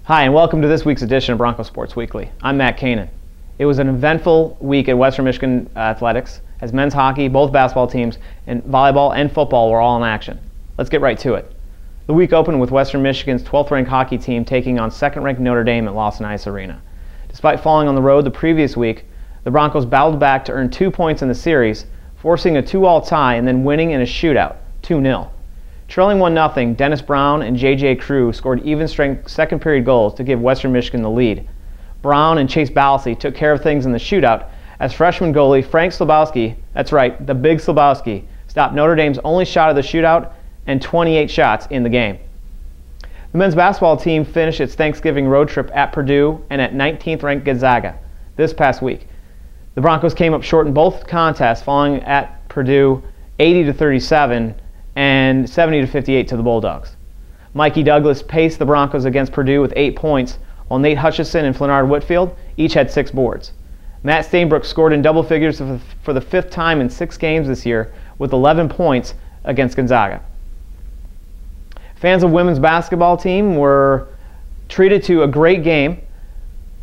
Hi, and welcome to this week's edition of Bronco Sports Weekly. I'm Matt Kanan. It was an eventful week at Western Michigan Athletics as men's hockey, both basketball teams, and volleyball and football were all in action. Let's get right to it. The week opened with Western Michigan's 12th-ranked hockey team taking on 2nd-ranked Notre Dame at Lawson Ice Arena. Despite falling on the road the previous week, the Broncos battled back to earn 2 points in the series, forcing a 2-all tie and then winning in a shootout, 2-0. Trailing 1-0, Dennis Brown and J.J. Crew scored even-strength second-period goals to give Western Michigan the lead. Brown and Chase Ballasy took care of things in the shootout as freshman goalie Frank Slabowski, that's right, the big Slabowski, stopped Notre Dame's only shot of the shootout and 28 shots in the game. The men's basketball team finished its Thanksgiving road trip at Purdue and at 19th-ranked Gonzaga this past week. The Broncos came up short in both contests, falling at Purdue 80-37 and 70-58 to the Bulldogs. Mikey Douglas paced the Broncos against Purdue with 8 points, while Nate Hutchison and Flenard Whitfield each had 6 boards. Matt Stainbrook scored in double figures for the 5th time in 6 games this year with 11 points against Gonzaga. Fans of women's basketball team were treated to a great game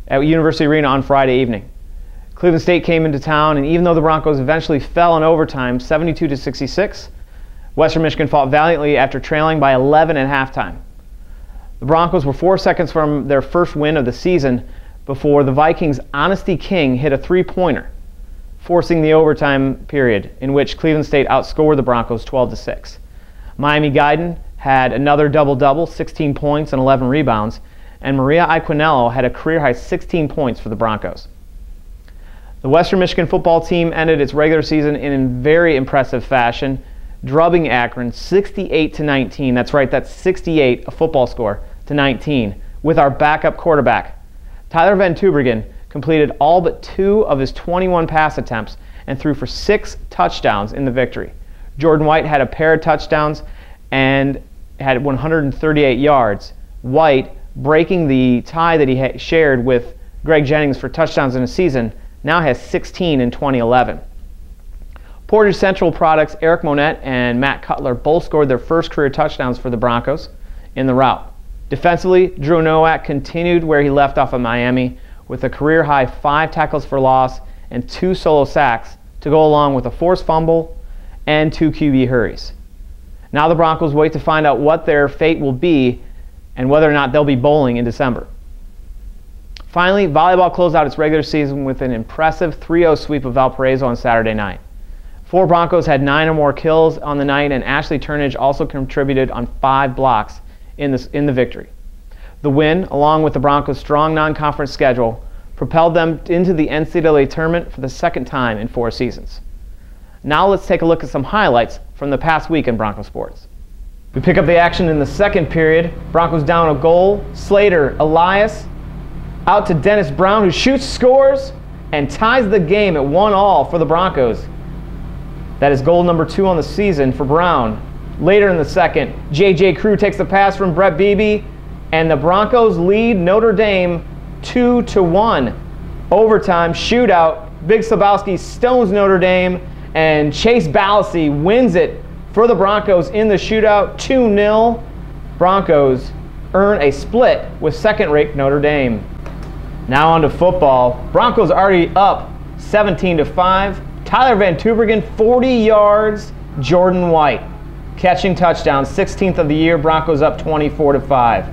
at University Arena on Friday evening. Cleveland State came into town, and even though the Broncos eventually fell in overtime 72-66, Western Michigan fought valiantly after trailing by 11 at halftime. The Broncos were 4 seconds from their first win of the season before the Vikings' Honesty King hit a 3-pointer, forcing the overtime period in which Cleveland State outscored the Broncos 12-6. Miami Guyton had another double-double, 16 points and 11 rebounds, and Maria Iaquinello had a career-high 16 points for the Broncos. The Western Michigan football team ended its regular season in very impressive fashion, drubbing Akron 68-19. That's right, that's 68, a football score, to 19, with our backup quarterback. Tyler Van Tubergen completed all but 2 of his 21 pass attempts and threw for 6 touchdowns in the victory. Jordan White had a pair of touchdowns and had 138 yards. White, breaking the tie that he shared with Greg Jennings for touchdowns in a season, now has 16 in 2011. Portage Central products Eric Monette and Matt Cutler both scored their first career touchdowns for the Broncos in the rout. Defensively, Drew Nowak continued where he left off at Miami with a career-high 5 tackles for loss and 2 solo sacks to go along with a forced fumble and 2 QB hurries. Now the Broncos wait to find out what their fate will be and whether or not they'll be bowling in December. Finally, volleyball closed out its regular season with an impressive 3-0 sweep of Valparaiso on Saturday night. 4 Broncos had 9 or more kills on the night, and Ashley Turnage also contributed on 5 blocks in the victory. The win, along with the Broncos' strong non-conference schedule, propelled them into the NCAA Tournament for the 2nd time in 4 seasons. Now let's take a look at some highlights from the past week in Bronco sports. We pick up the action in the 2nd period. Broncos down a goal. Slater Elias out to Dennis Brown, who shoots, scores, and ties the game at 1-1 for the Broncos. That is goal number 2 on the season for Brown. Later in the 2nd, J.J. Crew takes the pass from Brett Beebe, and the Broncos lead Notre Dame 2-1. Overtime, shootout, Big Slabowski stones Notre Dame, and Chase Ballasy wins it for the Broncos in the shootout, 2-0. Broncos earn a split with 2nd-ranked Notre Dame. Now on to football. Broncos already up 17-5. Tyler Van Tubergen, 40 yards. Jordan White catching touchdown, 16th of the year. Broncos up 24-5.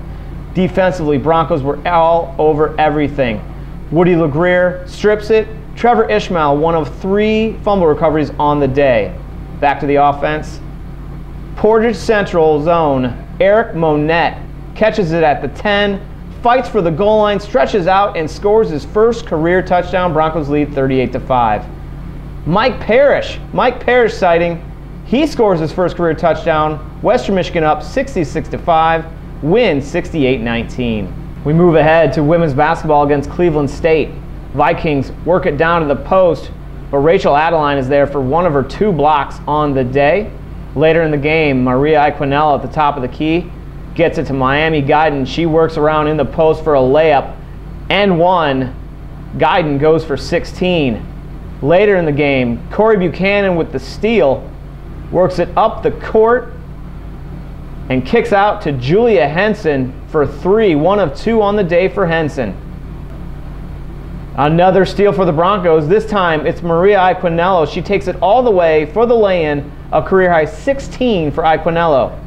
Defensively, Broncos were all over everything. Woody LeGrier strips it. Trevor Ishmael, one of 3 fumble recoveries on the day. Back to the offense. Portage Central zone. Eric Monette catches it at the 10, fights for the goal line, stretches out, and scores his first career touchdown. Broncos lead 38-5. Mike Parrish sighting. He scores his first career touchdown. Western Michigan up 66-5, win 68-19. We move ahead to women's basketball against Cleveland State. Vikings work it down to the post, but Rachel Adeline is there for one of her 2 blocks on the day. Later in the game, Maria Iaquinello at the top of the key gets it to Miami Guyton. She works around in the post for a layup and 1. Guyton goes for 16. Later in the game, Corey Buchanan with the steal works it up the court and kicks out to Julia Henson for 3, 1 of 2 on the day for Henson. Another steal for the Broncos. This time it's Maria Iquinello. She takes it all the way for the lay-in, a career-high 16 for Iquinello.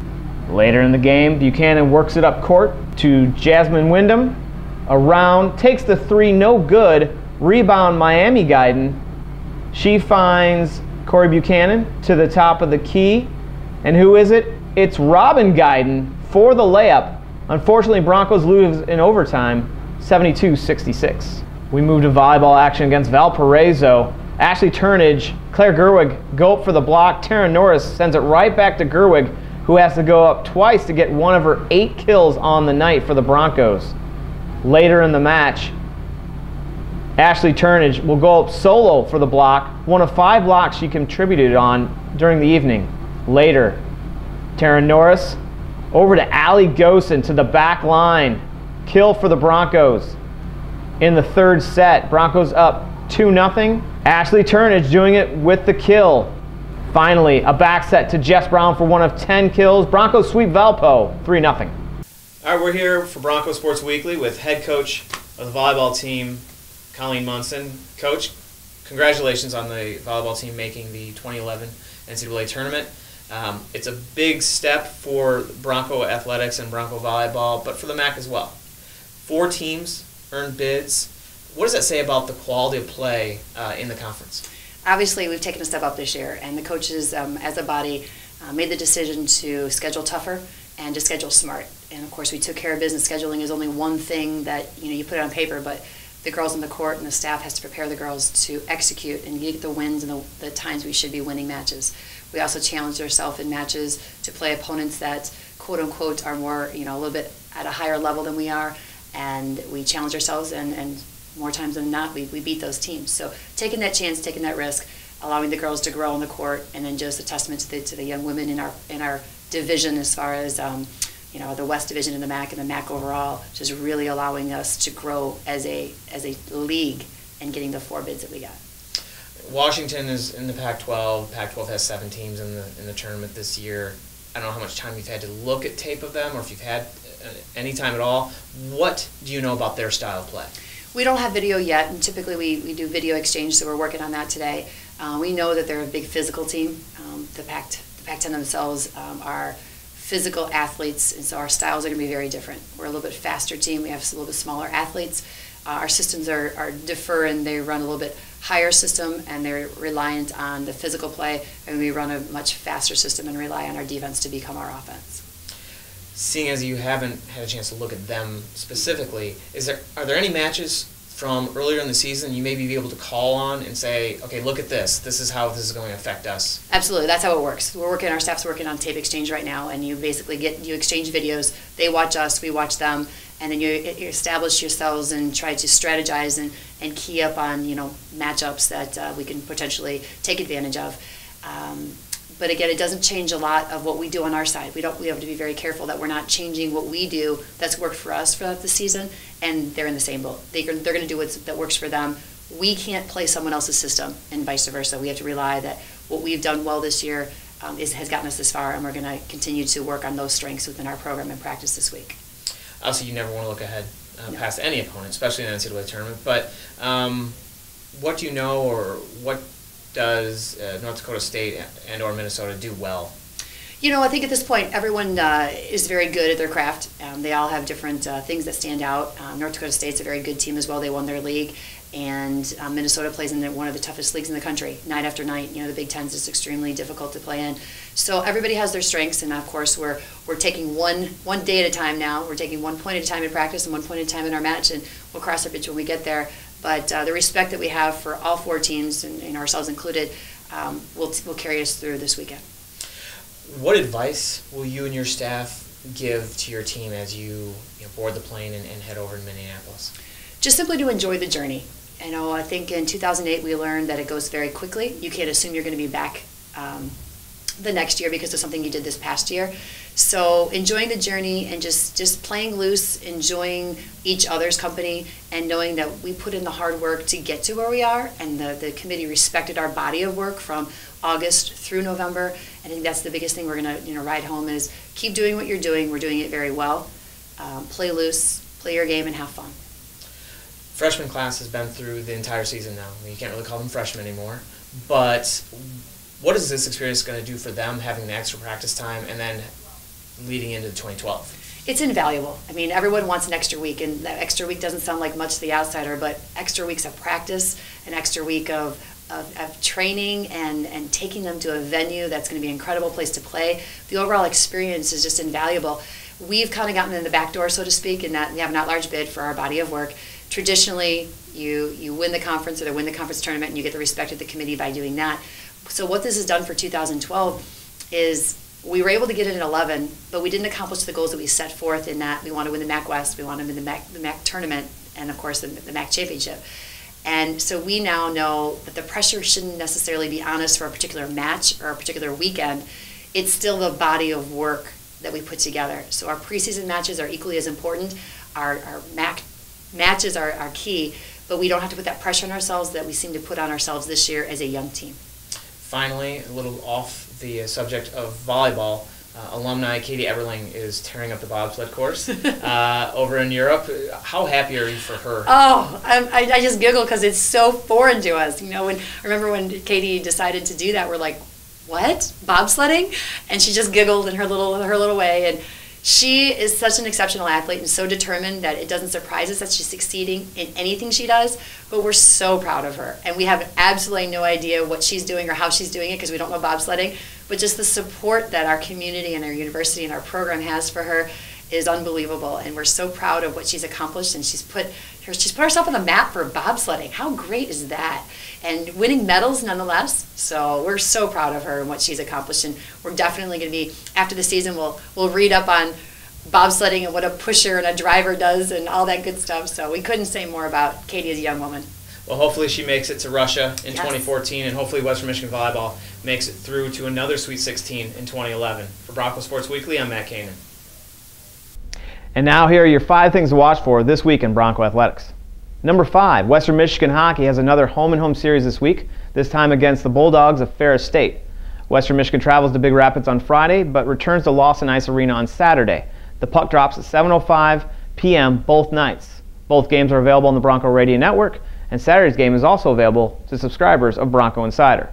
Later in the game, Buchanan works it up court to Jasmine Wyndham. Around, takes the 3, no good. Rebound Miami Guyton. She finds Corey Buchanan to the top of the key. And who is it? It's Robin Guyton for the layup. Unfortunately, Broncos lose in overtime, 72-66. We move to volleyball action against Valparaiso. Ashley Turnage, Claire Gerwig go up for the block. Tara Norris sends it right back to Gerwig, who has to go up twice to get one of her 8 kills on the night for the Broncos. Later in the match, Ashley Turnage will go up solo for the block, one of 5 blocks she contributed on during the evening. Later, Tara Norris over to Allie Gosen to the back line. Kill for the Broncos. In the 3rd set, Broncos up 2-0. Ashley Turnage doing it with the kill. Finally, a back set to Jess Brown for 1 of 10 kills. Broncos sweep Valpo 3-0. All right, we're here for Bronco Sports Weekly with head coach of the volleyball team, Colleen Munson. Coach, congratulations on the volleyball team making the 2011 NCAA Tournament. It's a big step for Bronco athletics and Bronco volleyball, but for the MAC as well. 4 teams earned bids. What does that say about the quality of play in the conference? Obviously, we've taken a step up this year, and the coaches, as a body, made the decision to schedule tougher and to schedule smart. And of course, we took care of business. Scheduling is only one thing that you put it on paper, but the girls on the court and the staff has to prepare the girls to execute and get the wins and the times we should be winning matches. We also challenged ourselves in matches to play opponents that, quote unquote, are more, a little bit at a higher level than we are. And we challenge ourselves, and more times than not, we beat those teams. So taking that chance, taking that risk, allowing the girls to grow on the court, and then just a testament to the young women in our division as far as the West Division in the MAC and the MAC overall, just really allowing us to grow as a league and getting the 4 bids that we got. Washington is in the Pac-12. Pac-12 has 7 teams in the tournament this year. I don't know how much time you've had to look at tape of them, or if you've had any time at all. What do you know about their style of play? We don't have video yet, and typically we do video exchange, so we're working on that today. We know that they're a big physical team. The Pac-10 themselves are physical athletes, and so our styles are going to be very different. We're a little bit faster team. We have a little bit smaller athletes. Our systems are differ, and they run a little bit higher system, and they're reliant on the physical play, and we run a much faster system and rely on our defense to become our offense. Seeing as you haven't had a chance to look at them specifically, are there any matches from earlier in the season you may be able to call on and say, okay, look at this. This is how this is going to affect us? Absolutely. That's how it works. Our staff's working on tape exchange right now, and you basically you exchange videos. They watch us, we watch them, and then you establish yourselves and try to strategize and key up on matchups that we can potentially take advantage of. But again, it doesn't change a lot of what we do on our side. We have to be very careful that we're not changing what we do that's worked for us throughout the season, and they're in the same boat. They're going to do that works for them. We can't play someone else's system, and vice versa. We have to rely that what we've done well this year has gotten us this far, and we're going to continue to work on those strengths within our program and practice this week. Obviously, you never want to look ahead past any opponent, especially in the NCAA tournament. But what do you know, or what does North Dakota State and or Minnesota do well? I think at this point everyone is very good at their craft. They all have different things that stand out. North Dakota State's a very good team as well. They won their league. And Minnesota plays in one of the toughest leagues in the country, night after night. The Big Ten is extremely difficult to play in. So everybody has their strengths, and of course we're taking one day at a time now. We're taking 1 point at a time in practice and 1 point at a time in our match, and we'll cross our bridge when we get there. But the respect that we have for all 4 teams, and ourselves included, will carry us through this weekend. What advice will you and your staff give to your team as you board the plane and head over to Minneapolis? Just simply to enjoy the journey. I think in 2008 we learned that it goes very quickly. You can't assume you're going to be back the next year because of something you did this past year. So enjoying the journey and just playing loose, enjoying each other's company, and knowing that we put in the hard work to get to where we are, and the committee respected our body of work from August through November. I think that's the biggest thing we're going to ride home is keep doing what you're doing. We're doing it very well. Play loose, play your game, and have fun. Freshman class has been through the entire season now. I mean, you can't really call them freshmen anymore. But what is this experience going to do for them, having the extra practice time and then leading into 2012? It's invaluable. I mean, everyone wants an extra week, and that extra week doesn't sound like much to the outsider, but extra weeks of practice, an extra week of training and taking them to a venue that's going to be an incredible place to play. The overall experience is just invaluable. We've kind of gotten in the back door, so to speak, in that we have an at-large bid for our body of work. Traditionally, you win the conference or they win the conference tournament, and you get the respect of the committee by doing that. So what this has done for 2012 is we were able to get it in 11, but we didn't accomplish the goals that we set forth in that we want to win the MAC West, we want to win the MAC tournament, and of course the MAC championship. And so we now know that the pressure shouldn't necessarily be on us for a particular match or a particular weekend. It's still the body of work that we put together. So our preseason matches are equally as important. Our MAC matches are key, but we don't have to put that pressure on ourselves that we seem to put on ourselves this year as a young team. Finally, a little off the subject of volleyball, alumni Katie Eberling is tearing up the bobsled course over in Europe. How happy are you for her? Oh, I just giggle because it's so foreign to us. You know, I remember when Katie decided to do that, we're like, what? Bobsledding? And she just giggled in her little way. And she is such an exceptional athlete and so determined that it doesn't surprise us that she's succeeding in anything she does, but we're so proud of her. And we have absolutely no idea what she's doing or how she's doing it because we don't know bobsledding, but just the support that our community and our university and our program has for her is unbelievable. And we're so proud of what she's accomplished, and she's put herself on the map for bobsledding. How great is that? And winning medals nonetheless. So we're so proud of her and what she's accomplished, and we're definitely going to be, after the season, we'll read up on bobsledding and what a pusher and a driver does and all that good stuff. So we couldn't say more about Katie as a young woman. Well, hopefully she makes it to Russia in 2014, and hopefully Western Michigan Volleyball makes it through to another Sweet 16 in 2011. For Bronco Sports Weekly, I'm Matt Kanan. And now here are your 5 things to watch for this week in Bronco Athletics. Number 5, Western Michigan Hockey has another home-and-home series this week, this time against the Bulldogs of Ferris State. Western Michigan travels to Big Rapids on Friday, but returns to Lawson Ice Arena on Saturday. The puck drops at 7:05 p.m. both nights. Both games are available on the Bronco Radio Network, and Saturday's game is also available to subscribers of Bronco Insider.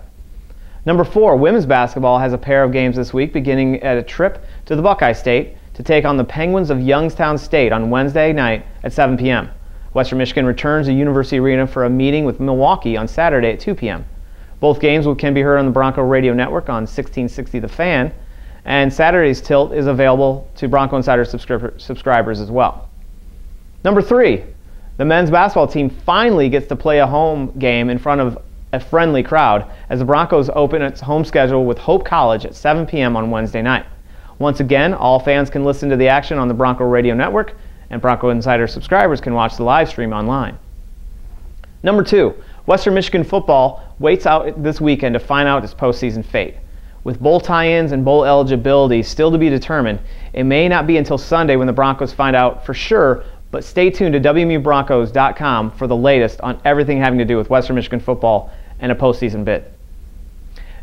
Number 4, women's basketball has a pair of games this week, beginning at a trip to the Buckeye State to take on the Penguins of Youngstown State on Wednesday night at 7 p.m. Western Michigan returns to University Arena for a meeting with Milwaukee on Saturday at 2 p.m. Both games can be heard on the Bronco Radio Network on 1660 The Fan, and Saturday's tilt is available to Bronco Insider subscribers as well. Number 3, the men's basketball team finally gets to play a home game in front of a friendly crowd as the Broncos open its home schedule with Hope College at 7 p.m. on Wednesday night. Once again, all fans can listen to the action on the Bronco Radio Network, and Bronco Insider subscribers can watch the live stream online. Number 2, Western Michigan football waits out this weekend to find out its postseason fate. With bowl tie-ins and bowl eligibility still to be determined, it may not be until Sunday when the Broncos find out for sure, but stay tuned to WMUBroncos.com for the latest on everything having to do with Western Michigan football and a postseason bid.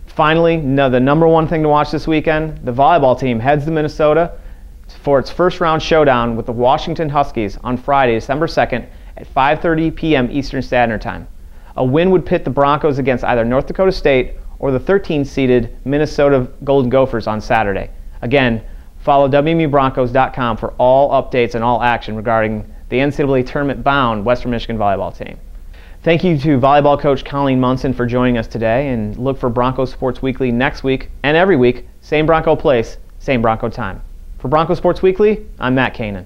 Finally, the number 1 thing to watch this weekend, the volleyball team heads to Minnesota for its first round showdown with the Washington Huskies on Friday, December 2nd at 5:30 p.m. Eastern Standard Time. A win would pit the Broncos against either North Dakota State or the 13th-seeded Minnesota Golden Gophers on Saturday. Again, follow WMUBroncos.com for all updates and all action regarding the NCAA Tournament-bound Western Michigan volleyball team. Thank you to volleyball coach Colleen Munson for joining us today, and look for Bronco Sports Weekly next week and every week, same Bronco place, same Bronco time. For Bronco Sports Weekly, I'm Matt Kanan.